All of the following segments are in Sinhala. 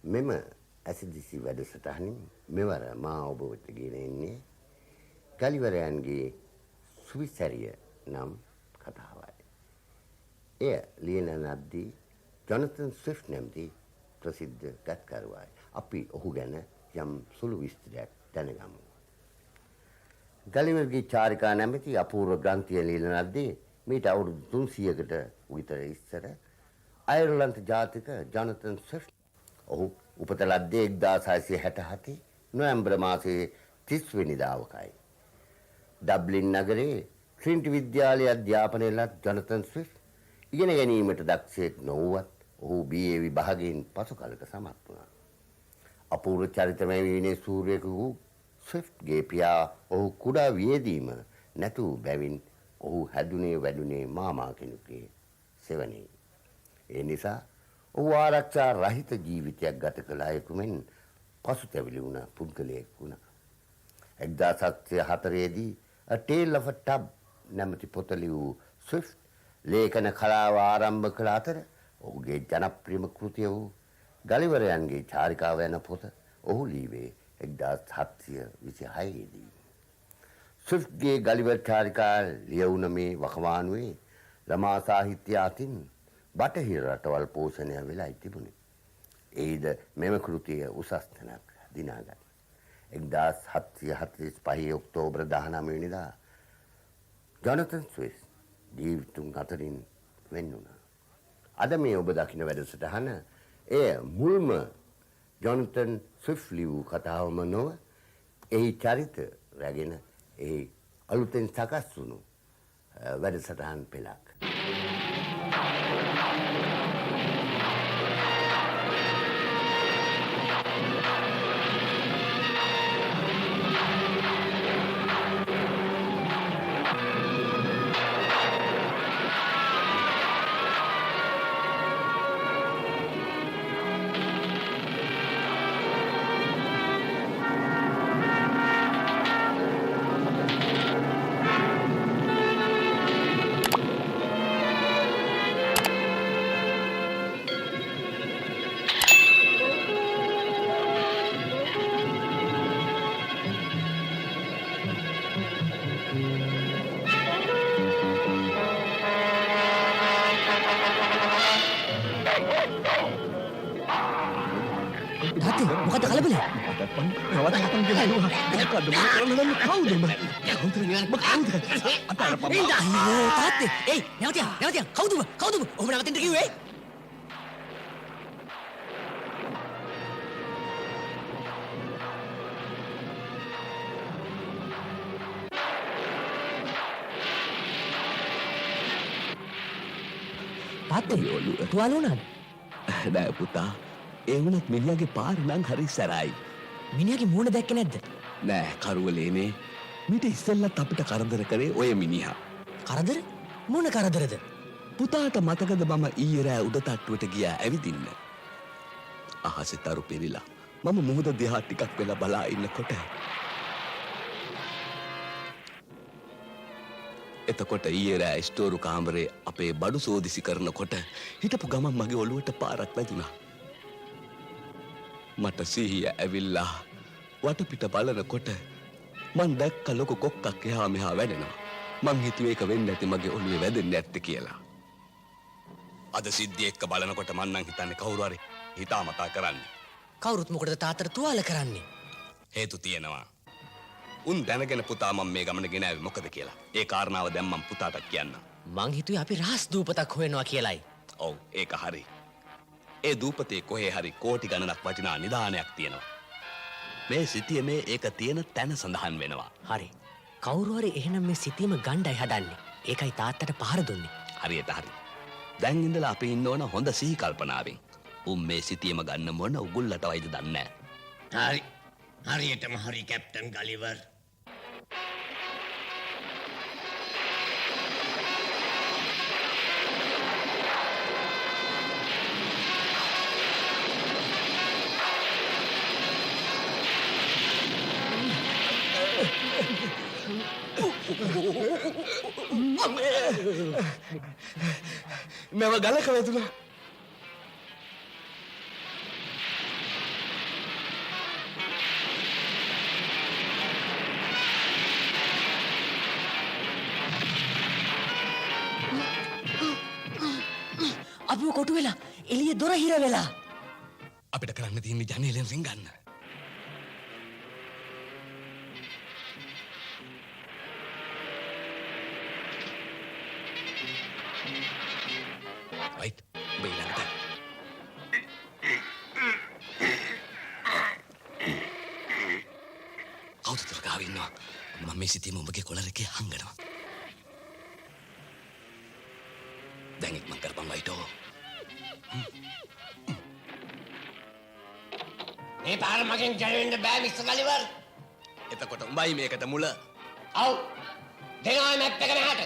මෙම ඇසිදිසි වැඩසටහනින් මෙවර මා ඔබ වෙත ගෙන එන්නේ ගලිවරයන්ගේ සුවිසැරිය නම් කතාවයි. එය ලියන ලද්දී ජොනතන් ස්විෆ්ට් නැමැති ප්‍රසිද්ධ ගත්කරුවායි. අපි ඔහු ගැන යම් සුළු විස්තරයක් දැනගමු. ගලිවර්ගේ චාරිකා නැමැති අපූර්ව ග්‍රන්ථිය ලියන ලද්දේ මීට අවුරුදු 300කට විතර ඉස්සර අයර්ලන්ත ජාතික ජොනතන් ස්විෆ්ට් ඔහු උපත ලද්දේ 1667 නොවැම්බර් මාසයේ 30 වෙනිදාවකයි. ඩබ්ලින් නගරයේ ට්‍රිනිටි විද්‍යාලයේ අධ්‍යාපනය ලත් ජොනතන් ස්විෆ්ට් ඉගෙන ගැනීමට දක්ෂයෙක් නොවුවත් ඔහු BA විභාගයෙන් පසු කලක සමත් වුණා. අපූර්ව චරිතමය විනය සූර්යක වූ ස්විෆ්ට්ගේ පියා ඔහු කුඩා වියේදීම නැතු බැවින් ඔහු හැදුනේ වැඩුනේ මාමා කෙනෙකුගේ සෙවණේ. ඒ නිසා ඔහු ආරක්ෂා රහිත ජීවිතයක් ගත කළ අයෙකු මෙන් පසුතැවිලි වුණ පුද්ගලයෙක් වුණා. 1704 දී A Tale of a Tub නැමැති පොත ලියූ ස්විෆ්ට් ලේඛන කලාව ආරම්භ කළ අතර ඔහුගේ ජනප්‍රියම කෘතිය වූ ගලිවරයන්ගේ චාරිකාව යන පොත ඔහු ලියවේ 1726 දී. ස්විෆ්ට්ගේ ගලිවර් චාරිකා ලියවුන මේ වකවානුවේ ළමා සාහිත්‍ය අතින් බටහිර රටවල් පෝෂණය වෙලායි තිබුණේ. එයිද මෙම කෘතිය උසස් තැනක් දිනාගත්. 1745 ඔක්තෝබර් 19 වෙනිදා ජොනතන් ස්විෆ්ට් ජීවිතුන් අතරින් වෙන් වුණා. අද මේ ඔබ දකින වැඩසටහන එය මුල්ම ජොනතන් ස්විෆ්ට් ලියූ කතාවම නොව එහි චරිත රැගෙන එහි අලුතෙන් සකස් වුණු වැඩසටහන් පෙළක්. මොකද කලබලේ? නවත හතන් ගෙලුවා. මොකද මොන කරන්නද කවුද උඹ? කවුද නිකන් කවුද? අතර පම්මා. තාත්තේ. එයි නැවතියා. කවුද උඹ? ඔබ නවතින්න කිව්වේ? තාත්තේ තුවාල වුණාද? නෑ පුතා. ඒ වුණත් මිනිහාගේ පාර නම් හරි සැරයි. මිනිහාගේ මූණ දැක්කේ නැද්ද? නෑ කරුවලේනේ. මීට ඉස්සෙල්ලත් අපිට කරදර කරේ ඔය මිනිහා. කරදර? මොන කරදරද? පුතාට මතකද මම ඊයේ රෑ උඩ තට්ටුවට ගියා ඇවිදින්න. අහසේ තරු පෙරිලා මම මුහුද දිහා ටිකක් වෙලා බලා ඉන්නකොට එතකොට ඊයේ රෑ ස්ටෝරු කාමරේ අපේ බඩු සෝදිසි කරනකොට හිටපු ගමන් මගේ ඔළුවට පාරක් වැදුනා. මට සිහිය ඇවිල්ලා වටපිට බලනකොට මං දැක්ක ලොකු කොක්කක් එහා මෙහා වැඩෙනවා. මං හිතුවේ ඒක වෙන්නේ නැති මගේ ඔළුවේ වැදෙන්නේ නැත්තේ කියලා. අද සිද්ධිය එක්ක බලනකොට මං නම් හිතන්නේ කවුරු හරි හිතාමතා කරන්නේ. කවුරුත් මොකටද තාත්තට තුවාල කරන්නේ? හේතු තියෙනවා. උන් දැනගෙන පුතා මම මේ ගමන ගෙනාවේ මොකද කියලා. ඒ කාරණාව දැන් මම පුතාට කියන්නම්. මං හිතුවේ අපි රහස් දූපතක් හොයනවා කියලායි. ඔව් ඒක හරි. ඒ දූපතේ කොහේ හරි කෝටි ගණනක් වටිනා නිදානයක් තියෙනවා. මේ සිතියමේ ඒක තියෙන තැන සඳහන් වෙනවා. හරි. කවුරු හරි එහෙනම් මේ සිතියම ගණ්ඩයි හදන්නේ. ඒකයි තාත්තට පහර දුන්නේ. හරියට හරි. දැන් ඉඳලා අපි ඉන්න ඕන හොඳ සිහි කල්පනාවෙන්. උන් මේ සිතියම ගන්න මොන උගුල්ලට වයිද දන්නේ නැහැ. හරි. හරියටම හරි කැප්ටන් ගලිවර්. මම ගලක වැදුණා. ආපුව කොටු වෙලා එළිය දොර හිර වෙලා. අපිට කරන්න තියෙන්නේ ජනේලෙන් රින්ගන්න. right බේලන්ට කවුද ගාව ඉන්නවා? මම මේ සිටියම උඹගේ කොළරකේ හංගනවා. දැන් ඉක්මන් කරපන් වයිටෝ. මේ පාර මගෙන් ජයවෙන්න බෑ මිස්ටර් ගලිවර්. එතකොට උඹයි මේකට මුල. ඔව්. දෙනවා මැප් එක මෙහාට.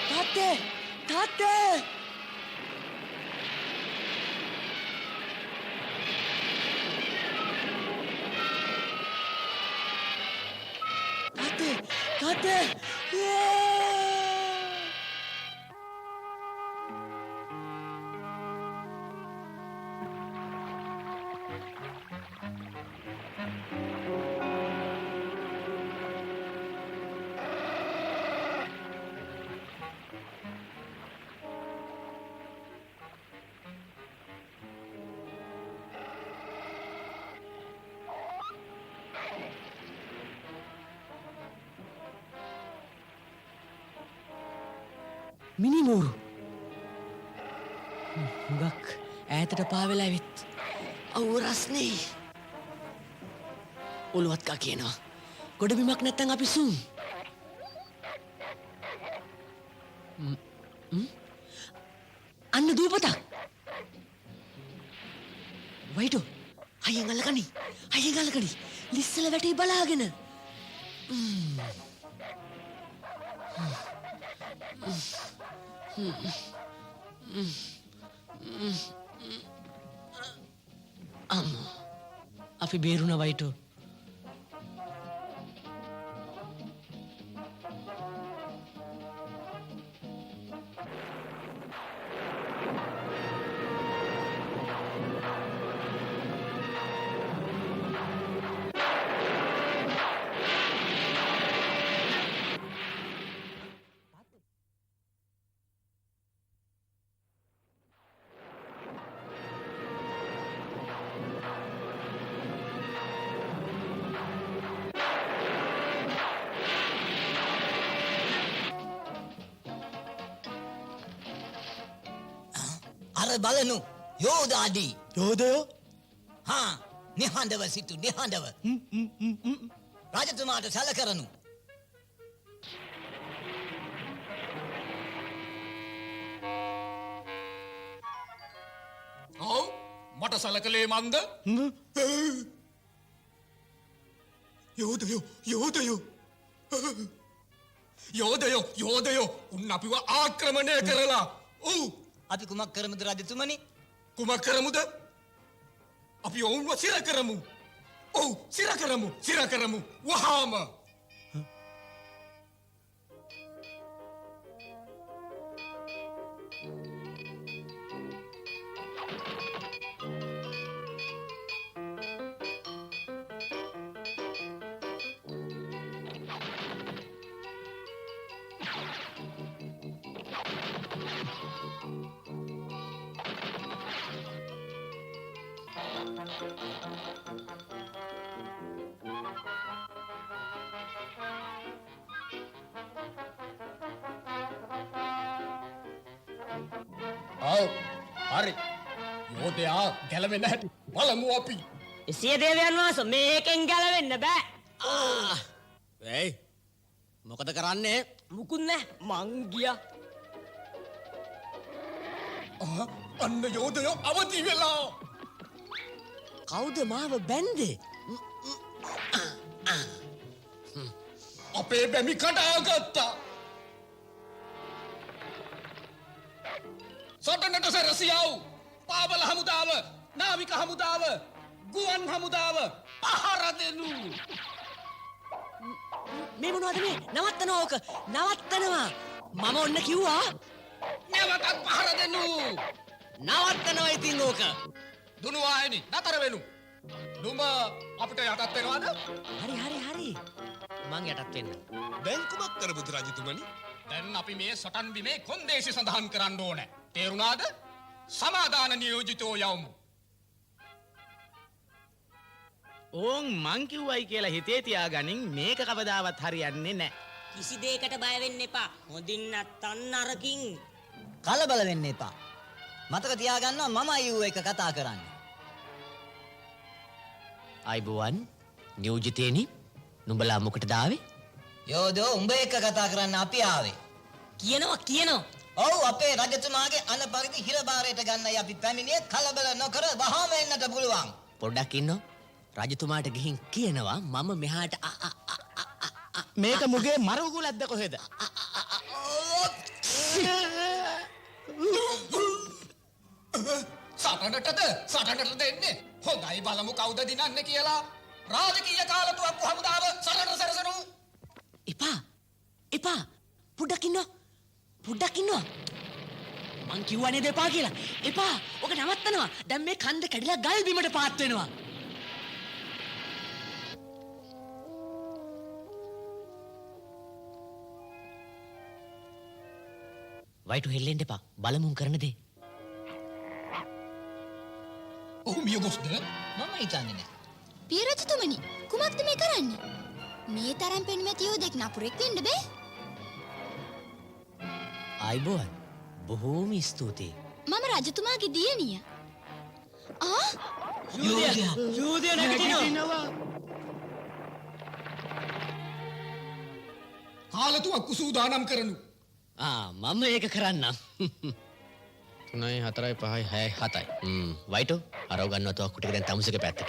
තාත්තේ! තාත්තේ! තාත්තේ! තාත්තේ! මිනිමෝරු හුඟක් ඈතට පාවෙලා ඇවිත් අවුව රස්නේ ඔළුවත්කා කියනවා ගොඩබිමක් නැත්තම් අපි සුම් අන්න දූපතක් වයිටෝ හයියෙන් අල්ලකනි හයියෙන් අල්ලකනි ලිස්සල වැටේ බලාගෙන අම්මෝ අපි බේරුණා වයිටෝ අර බලනු යෝධාදී යෝධයෝ හා නිහඬව සිටු නිහඬව රජතුමාට සැලකරනු ඔව් මට සලකලේ මන්ද යෝධයෝ උන් අපිව ආක්‍රමණය කරලා ඔව් අපි කුමක් කරමුද රජතුමනි කුමක් කරමුද අපි ඔවුන්ව සිර කරමු ඔව් සිර කරමු වහාම ඔව් හරි යෝධයා ගැලවෙන්න හැටි බලමු අපි සිය දේවයන් වහන්සේ මේකෙන් ගැලවෙන්න බෑ වෙයි මොකද කරන්නේ මුකුත් නෑ මං ගියා අන්න යෝධයෝ අවදි වෙලා කවුද මාව බැන්දේ අපේ බැමි කඩාගත්තා සටනට සැරසියව් පාබල හමුදාව නාවික හමුදාව ගුවන් හමුදාව පහර දෙනු මේ මොනවද මේ නවත්තනවා ඕක නවත්තනවා මම ඔන්න කිව්වා නැවතත් පහර දෙනු නවත්තනවා ඉතින් ඕක දුනු ආයනි නතර වෙනු. නුඹ අපිට යටත් වෙනවද? හරි. මං යටත් වෙන්න. දැන් කුමක් කරමුද රජතුමනි? දැන් අපි මේ සටන් බිමේ කොන්දේසි සඳහන් කරන්න ඕනේ. තේරුණාද? සමාදාන නියෝජිතෝ යවමු. ඕන් මං කිව්වයි කියලා හිතේ තියාගනින් මේක කවදාවත් හරියන්නේ නැහැ. කිසි දෙයකට බය වෙන්න එපා. හොඳින් නැත්තන් අරකින්. කලබල වෙන්න එපා. මතක තියාගන්නවා මම අයූ එක කතා කරන්නේ. අයිබුවන් නියෝජිතේනි නුඹලා මොකටද ආවේ? යෝදෝ උඹ එක්ක කතා කරන්න අපි ආවේ. කියනවා. ඔව් අපේ රජතුමාගේ අන පරිදි හිරබාරයට ගන්නයි අපි පැමිණියේ. කලබල නොකර වහාම එන්නට පුළුවන්. පොඩ්ඩක් ඉන්නෝ. රජතුමාට ගිහින් කියනවා මම මෙහාට මේක මුගේ මරුගුලක්ද කොහෙද? සටනටද එන්නේ. හොඳයි බලමු කවුද දිනන්නේ කියලා. රාජකීය කාලතුවක්කු හමුදාව සටනට සැරසෙනු. එපා පොඩ්ඩක් ඉන්නවා. මං කිව්වනේ දෙපා කියලා. එපා ඔක නවත්තනවා. දැන් මේ කන්ද කැඩිලා ගල් බිමට පාත් වෙනවා. වයිටු හෙල්ලෙන්න එපා. බලමුන් කරන දේ. ඔහු මිය ගොස්ද? මම හිතන්නේ නෑ. පිය රජතුමනි කුමක්ද මේ කරන්නේ? මේ තරම් පෙනුමැති යෝධෙක් නපුරෙක් වෙන්න බෑ. අයිබෝන් බොහෝම ස්තුතියි. මම රජතුමාගේ දියණිය. යූදය නැගිටිනවා. කාලතුවක්කු සූදානම් කරනු. මම ඒක කරන්නම්. 3යි 4යි 5යි 6යි 7යි. වයිටෝ අරව ගන්නවා තුවක්කු ටික දැන් තමුසෙක පැත්තට.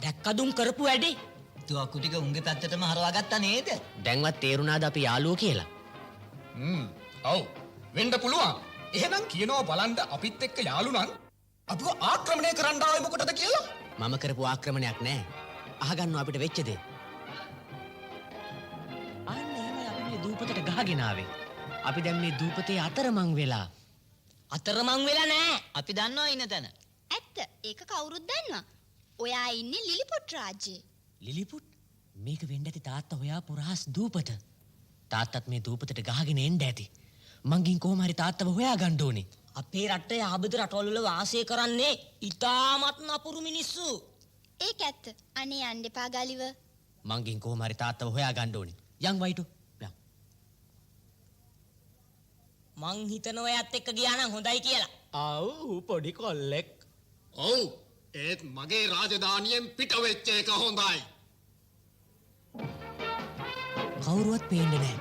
දැක්කදුම් කරපු වැඩේ. තුවක්කු ටික උන්ගේ පැත්තටම හරවා ගත්තා නේද? දැන්වත් තේරුණාද අපි යාළුවෝ කියලා? ඔව් වෙන්න පුළුවන්. එහෙනම් කියනවා බලන්න අපිත් එක්ක යාළු නම් අපිව ආක්‍රමණය කරන්න ආවේ මොකටද කියලා? මම කරපු ආක්‍රමණයක් නෑ. අහගන්න අපිට වෙච්ච දේ. අන්න එහෙමයි අපි මේ දූපතට ගහගෙන ආවේ. අපි දැන් මේ දූපතේ අතරමං වෙලා. අතරමං වෙලා නෑ. අපි දන්නවා ඉන්න තැන. ඇත්ත ඒක කවුරුත් දන්නවා. ඔයා ඉන්නේ ලිලිපොට් රාජ්‍යයේ. ලිලිපුට් මේක වෙන්න ඇති තාත්තා හොයාපු රහස් දූපත. තාත්තත් මේ දූපතට ගහගෙන එන්න ඇති. මං ගින් කොහොම හරි තාත්තව හොයාගන්න ඕනේ. අපේ රටේ ආබද රටවල වල වාසය කරන්නේ ඉතාමත් නපුරු මිනිස්සු. ඒක ඇත්ත. අනේ යන්න එපා ගලිව. මං ගින් කොහොම හරි තාත්තව හොයාගන්න ඕනේ. යන් වයිටෝ. යන්. මං හිතනවා එයත් එක්ක ගියා නම් හොඳයි කියලා. ආව් පොඩි කොල්ලෙක්. ඔව් ඒත් මගේ රාජධානියෙන් පිට වෙච්ච එක හොඳයි. කවුරුවත් පේන්නේ නැහැ.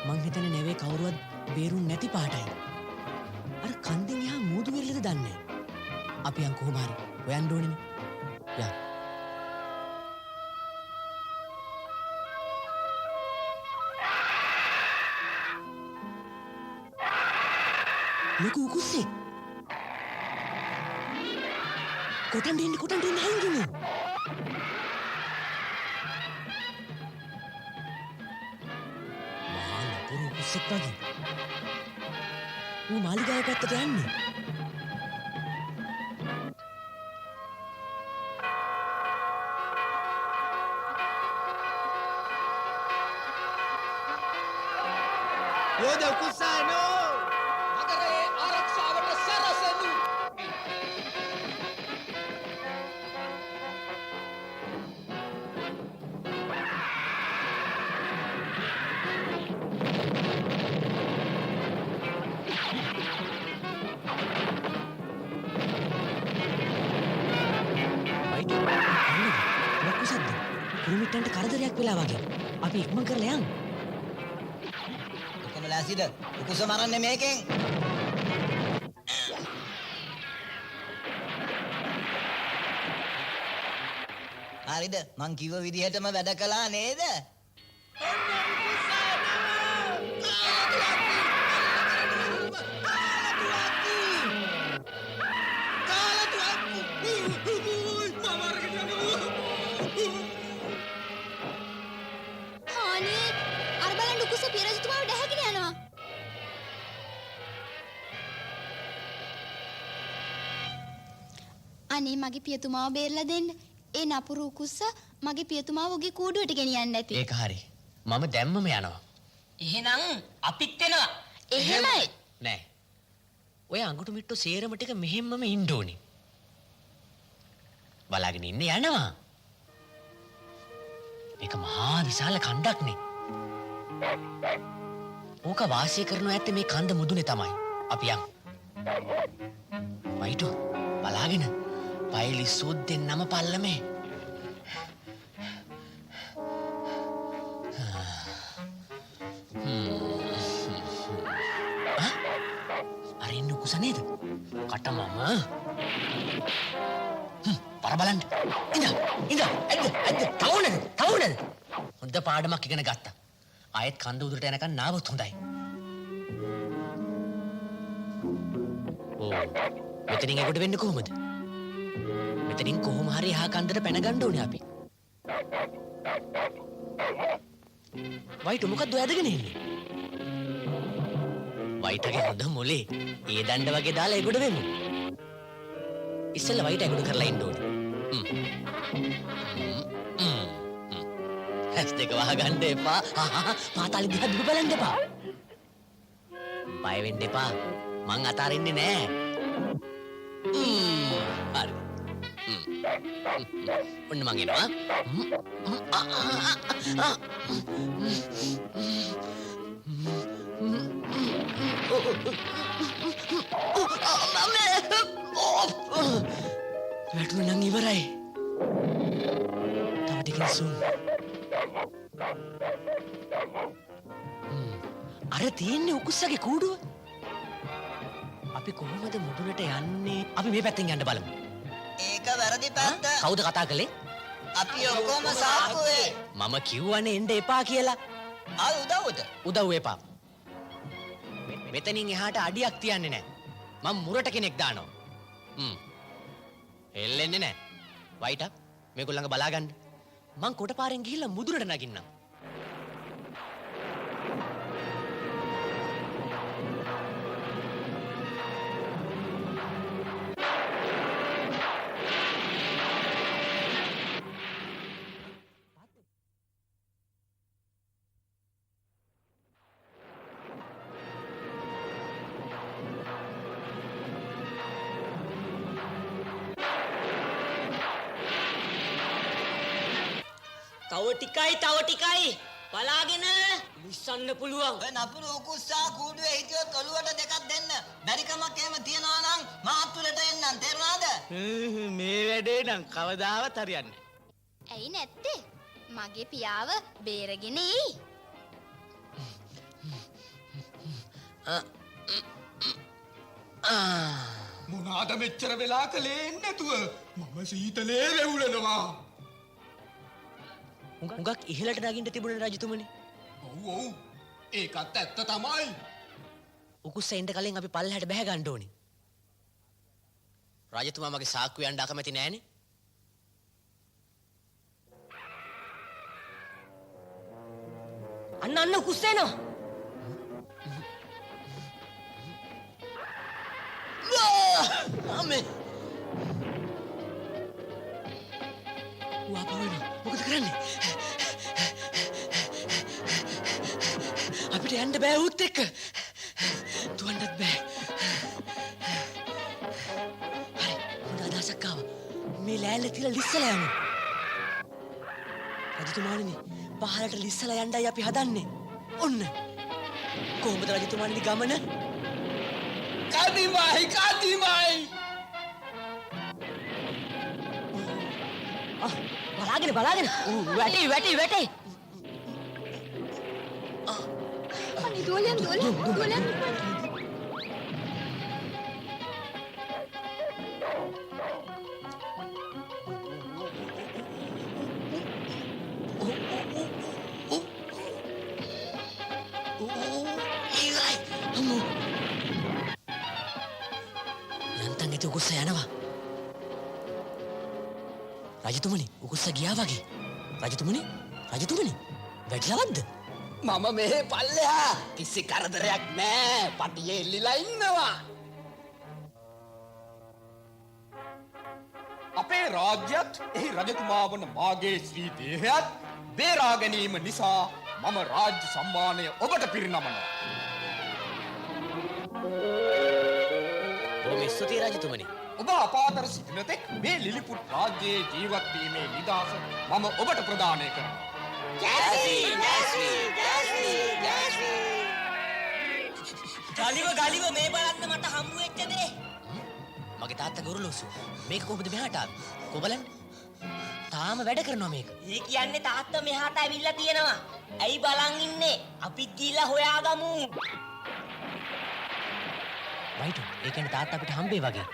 මං හිතන්නේ නෙවෙයි කවුරුවත් බේරුන් නැති පාටයි. අර කන්දෙන් එහා මූදු වෙරළද දන්නේ. අපි යන් කොහොම හරි හොයන්න ඕනේනේ. යන්. ලොකු උකුස්සෙක්. කොටන් දෙන්න හැංගිමු. මහා නපුරු උකුස්සෙක් වගේ. ඌ මාලිගාව පැත්තට යන්නේ. යෝධ කුසානෝ නගරයේ ආරක්ෂාවට සැරසෙනු. කුරුමිට්ටන්ට කරදරයක් වෙලා වගේ. අපි ඉක්මන් කරලා යන්. ඔකම ලෑස්තිද? උකුස මරන්නේ මේකෙන්. හරිද? මං කිව්ව විදිහටම වැඩ කළා නේද? අනේ අර බලන්න උකුස පිය රජතුමාව ඩැහැගෙන යනවා. අනේ මගේ පියතුමාව බේරලා දෙන්න. ඒ නපුරු උකුස්ස මගේ පියතුමාව ඔගේ කූඩුවට ගෙනියන්න නැති. ඒක හරි. මම දැම්මම යනවා. එහෙනම් අපිත් එනවා. එහෙමයි. නෑ. ඔය අඟුටු මිට්ටෝ සේරම ටික මෙහෙම්මම ඉන්න ඕනේ. බලාගෙන ඉන්න යනවා. මේක මහා විශාල කණ්ඩක්නේ. ඕක වාසය කරනව ඇත්තේ මේ කන්ද මුදුනේ තමයි. අපි යන්. වයිටෝ බලාගෙන පයිලි සුද්දෙන් නම පල්ලමේ. අර ඉන්න කුස නේද? කටමම. පර බලන්න. ඉඳ. ඇද්ද. තවුනද. හොඳ පාඩමක් ඉගෙන ගත්තා. ආයෙත් කන්ද උදුරට යනකන් නාවොත් හොඳයි. ඕ. මෙතනින් එකට වෙන්නේ කොහොමද? මෙතනින් කොහොම හරි එහා කන්දට පැන ගන්න ඕනේ අපි. වයිට් මොකක්ද ඔයදගෙන ඉන්නේ? වයිටගේ හොඳ මොලේ. ඒ දණ්ඩ වගේ දාලා එගොඩ වෙමු. ඉස්සෙල්ලා වයිට එගොඩ කරලා ඉන්න ඕනේ. ඇස් දෙක වහගන්න එපා. පාතාලි දිහා දුර බලන්න එපා. බය වෙන්න එපා. මං අතාරින්නේ නෑ. හරි. ඔන්න මං එනවා. වැටුණ නම් ඉවරයි. තව ටිකකින් සුන්. අර තියෙන්නේ උකුස්සගේ කූඩුව. අපි කොහොමද මුදුනට යන්නේ? අපි මේ පැත්තෙන් යන්න බලමු. ඒක වැරදි පැත්ත. කවුද කතා කළේ? අපි ඔක්කොම සාක්කුවේ. මම කිව්වනේ එන්න එපා කියලා. ආ උදව්වද? උදව් එපා. මෙතනින් එහාට අඩියක් තියන්නේ නැහැ. මම මුරට කෙනෙක් දානවා. එල්ලෙන්නේ නැහැ. වයිටා මේගොල්ලන්ව බලාගන්න. මං කොට පාරෙන් ගිහිල්ලා මුදුනට නගින්නම්. තව ටිකයි බලාගෙන ලිස්සන්න පුළුවන්. ඔය නපුරු උකුස්සා කූඩුවේ හිටියොත් ඔළුවට දෙකක් දෙන්න. බැරි කමක් එහෙම තියනවා නම් මාත් උඩට එන්නම්. තේරුණාද? මේ වැඩේ නම් කවදාවත් හරියන්නේ ඇයි නැත්තේ? මගේ පියාව බේරගෙන එයි. මොනාද මෙච්චර වෙලා කලේ නැතුව මම සීතලේ රැවුලනවා. හුඟක් ඉහළට නගින්න තිබුණේ රජතුමනි. ඔව් ඒකත් ඇත්ත තමයි. උකුස්ස එන්න කලින් අපි පල්ලෙහාට බැහැ ගන්න ඕනේ. රජතුමා මගේ සාක්කුව යන්න අකමැති නෑනේ. අන්න උකුස්ස එනවා. අම්මේ. වාපා වෙනවා. මොකද කරන්නේ? අපිට යන්න බෑ උත් එක්ක. දුවන්නත් බෑ. හරි. හොඳ අදහසක් ආවා. මේ ලෑල්ල තියලා ලිස්සලා යමු. රජතුමාණනි, පහලට ලිස්සලා යන්නයි අපි හදන්නේ. ඔන්න. කොහොමද රජතුමාණනි ගමන? කදිමයි. බලාගෙන වැටේ. අනේ දෝලයන්. යන්තම් ඉති උකුස්ස යනවා. රජතුමනි, උකුස්ස ගියා වගේ. රජතුමනි, වැටිලවද්ද? මම මෙහෙ පල්ලෙහා කිසි කරදරයක් නෑ. පටියේ එල්ලිලා ඉන්නවා. රාජ්‍යත් එහි රජතුමා වන මාගේ ශ්‍රී දේහයත් බේරා ගැනීම නිසා මම රාජ්‍ය සම්මානය ඔබට පිරිනමනවා. බොහොම ස්තුතියි රජතුමනි. ඔබ අපාතර සිටින තෙක් මේ ලිලිපුත් රාජ්‍යයේ ජීවත් වීමේ නිදහස මම ඔබට ප්‍රදානය කරනවා. ගලිව මේ බලන්න මට හම්බු වෙච්ච දේ. මගේ තාත්තා ගොරලෝසු. මේක කොහොමද මෙහාට ආවේ? කොබලන් තාම වැඩ කරනවා මේක. ඒ කියන්නේ තාත්තා මෙහාට ඇවිල්ලා තියෙනවා. ඇයි බලන් ඉන්නේ? අපිත් ගිහිල්ලා හොයාගමු. වයිට් ඒ කියන්නේ තාත්තා අපිට හම්බේ වගේ.